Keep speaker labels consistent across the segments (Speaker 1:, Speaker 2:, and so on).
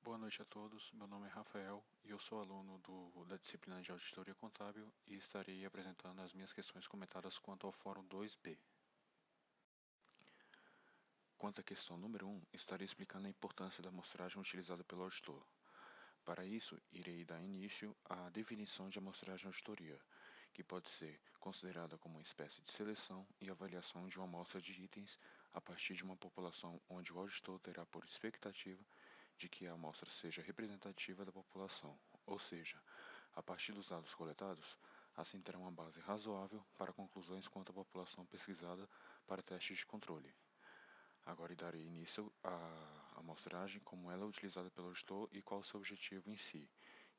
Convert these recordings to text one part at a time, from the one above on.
Speaker 1: Boa noite a todos, meu nome é Rafael e eu sou aluno da disciplina de Auditoria Contábil e estarei apresentando as minhas questões comentadas quanto ao Fórum 2B. Quanto à questão número 1, estarei explicando a importância da amostragem utilizada pelo auditor. Para isso, irei dar início à definição de amostragem auditoria, que pode ser considerada como uma espécie de seleção e avaliação de uma amostra de itens a partir de uma população onde o auditor terá por expectativa de que a amostra seja representativa da população, ou seja, a partir dos dados coletados, assim terá uma base razoável para conclusões quanto à população pesquisada para testes de controle. Agora darei início à amostragem, como ela é utilizada pelo auditor e qual o seu objetivo em si,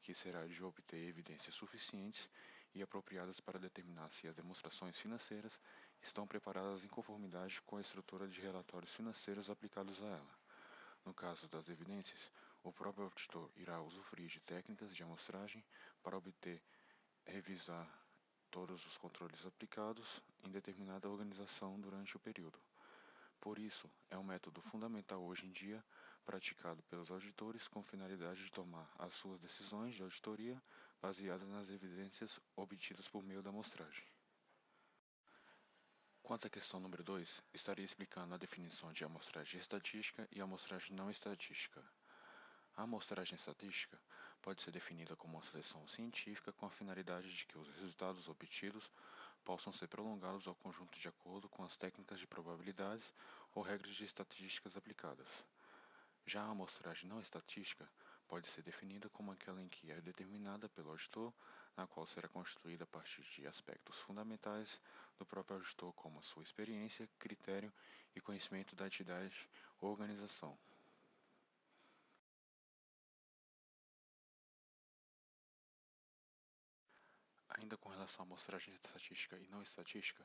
Speaker 1: que será de obter evidências suficientes e apropriadas para determinar se as demonstrações financeiras estão preparadas em conformidade com a estrutura de relatórios financeiros aplicados a ela. No caso das evidências, o próprio auditor irá usufruir de técnicas de amostragem para revisar todos os controles aplicados em determinada organização durante o período. Por isso, é um método fundamental hoje em dia, praticado pelos auditores com finalidade de tomar as suas decisões de auditoria baseadas nas evidências obtidas por meio da amostragem. Quanto à questão número 2, estarei explicando a definição de amostragem estatística e amostragem não estatística. A amostragem estatística pode ser definida como uma seleção científica com a finalidade de que os resultados obtidos possam ser prolongados ao conjunto de acordo com as técnicas de probabilidades ou regras de estatísticas aplicadas. Já a amostragem não estatística pode ser definida como aquela em que é determinada pelo auditor, na qual será constituída a partir de aspectos fundamentais do próprio auditor, como a sua experiência, critério e conhecimento da entidade ou organização. Ainda com relação à amostragem estatística e não estatística,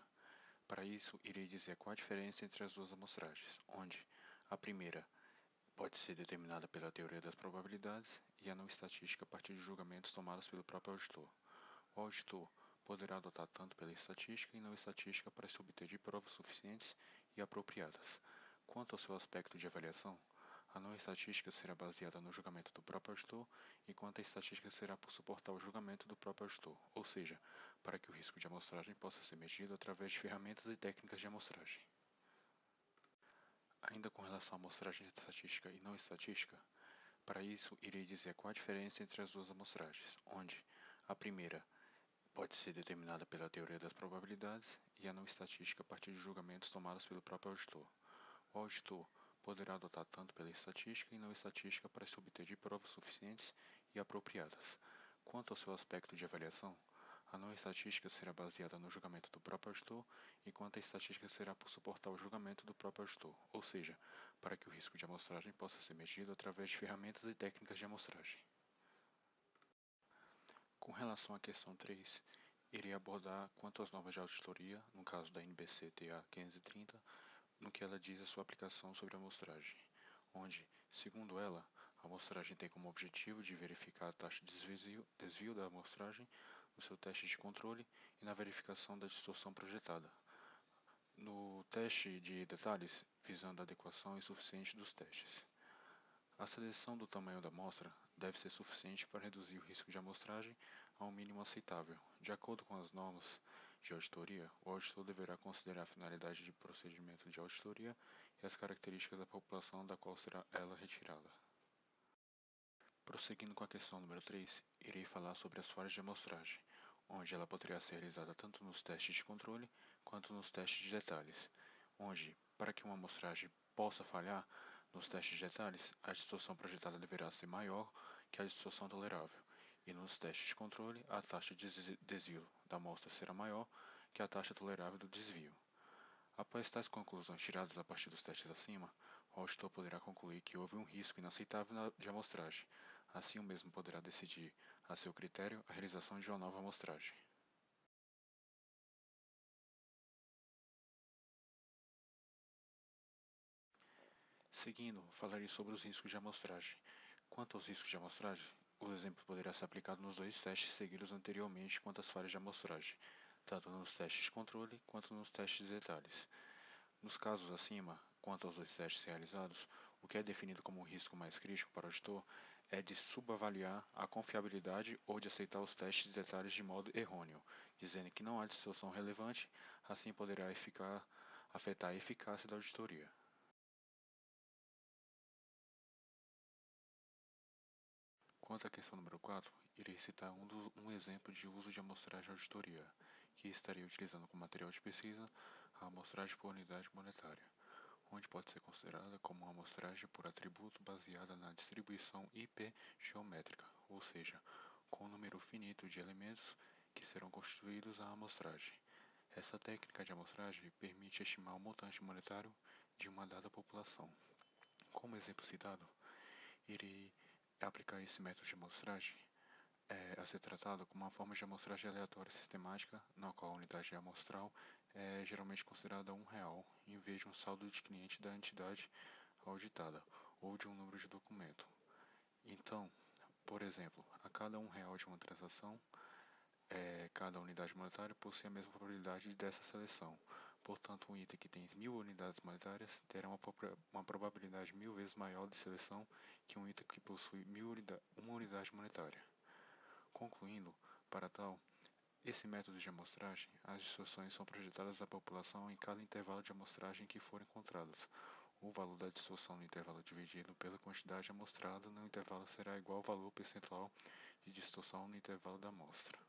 Speaker 1: para isso irei dizer qual a diferença entre as duas amostragens, onde a primeira pode ser determinada pela teoria das probabilidades e a não estatística a partir de julgamentos tomados pelo próprio auditor. O auditor poderá adotar tanto pela estatística e não estatística para se obter de provas suficientes e apropriadas. Quanto ao seu aspecto de avaliação, a não estatística será baseada no julgamento do próprio auditor, enquanto a estatística será por suportar o julgamento do próprio auditor, ou seja, para que o risco de amostragem possa ser medido através de ferramentas e técnicas de amostragem. Ainda com relação à amostragem estatística e não estatística, para isso irei dizer qual a diferença entre as duas amostragens, onde a primeira pode ser determinada pela teoria das probabilidades e a não estatística a partir de julgamentos tomados pelo próprio auditor. O auditor poderá adotar tanto pela estatística e não estatística para se obter de provas suficientes e apropriadas. Quanto ao seu aspecto de avaliação, a não estatística será baseada no julgamento do próprio auditor, enquanto a estatística será por suportar o julgamento do próprio auditor, ou seja, para que o risco de amostragem possa ser medido através de ferramentas e técnicas de amostragem. Com relação à questão 3, irei abordar quanto às normas de auditoria, no caso da NBC-TA 530, no que ela diz a sua aplicação sobre a amostragem, onde, segundo ela, a amostragem tem como objetivo de verificar a taxa de desvio da amostragem no seu teste de controle e na verificação da distorção projetada. No teste de detalhes, visando a adequação insuficiente dos testes. A seleção do tamanho da amostra deve ser suficiente para reduzir o risco de amostragem a um mínimo aceitável. De acordo com as normas de auditoria, o auditor deverá considerar a finalidade de procedimento de auditoria e as características da população da qual será ela retirada. Prosseguindo com a questão número 3, irei falar sobre as falhas de amostragem, onde ela poderá ser realizada tanto nos testes de controle quanto nos testes de detalhes, onde, para que uma amostragem possa falhar, nos testes de detalhes, a distorção projetada deverá ser maior que a distorção tolerável, e nos testes de controle, a taxa de desvio da amostra será maior que a taxa tolerável do desvio. Após tais conclusões tiradas a partir dos testes acima, o auditor poderá concluir que houve um risco inaceitável de amostragem. Assim, o mesmo poderá decidir, a seu critério, a realização de uma nova amostragem. Seguindo, falarei sobre os riscos de amostragem. Quanto aos riscos de amostragem, o exemplo poderá ser aplicado nos dois testes seguidos anteriormente quanto às falhas de amostragem, tanto nos testes de controle quanto nos testes de detalhes. Nos casos acima, quanto aos dois testes realizados, O que é definido como um risco mais crítico para o auditor é de subavaliar a confiabilidade ou de aceitar os testes de detalhes de modo errôneo, dizendo que não há distorção relevante, assim poderá afetar a eficácia da auditoria. Quanto à questão número 4, irei citar um exemplo de uso de amostragem de auditoria, que estaria utilizando como material de pesquisa a amostragem por unidade monetária, onde pode ser considerada como uma amostragem por atributo baseada na distribuição IP geométrica, ou seja, com um número finito de elementos que serão constituídos a amostragem. Essa técnica de amostragem permite estimar o montante monetário de uma dada população. Como exemplo citado, irei aplicar esse método de amostragem a ser tratado como uma forma de amostragem aleatória sistemática, na qual a unidade amostral é geralmente considerada R$ 1, em vez de um saldo de cliente da entidade auditada ou de um número de documento. Então, por exemplo, a cada R$ 1 de uma transação, cada unidade monetária possui a mesma probabilidade dessa seleção. Portanto, um item que tem 1.000 unidades monetárias terá uma probabilidade 1.000 vezes maior de seleção que um item que possui uma unidade monetária. Concluindo, para tal, esse método de amostragem, as distorções são projetadas à população em cada intervalo de amostragem que forem encontradas. O valor da distorção no intervalo dividido pela quantidade amostrada no intervalo será igual ao valor percentual de distorção no intervalo da amostra.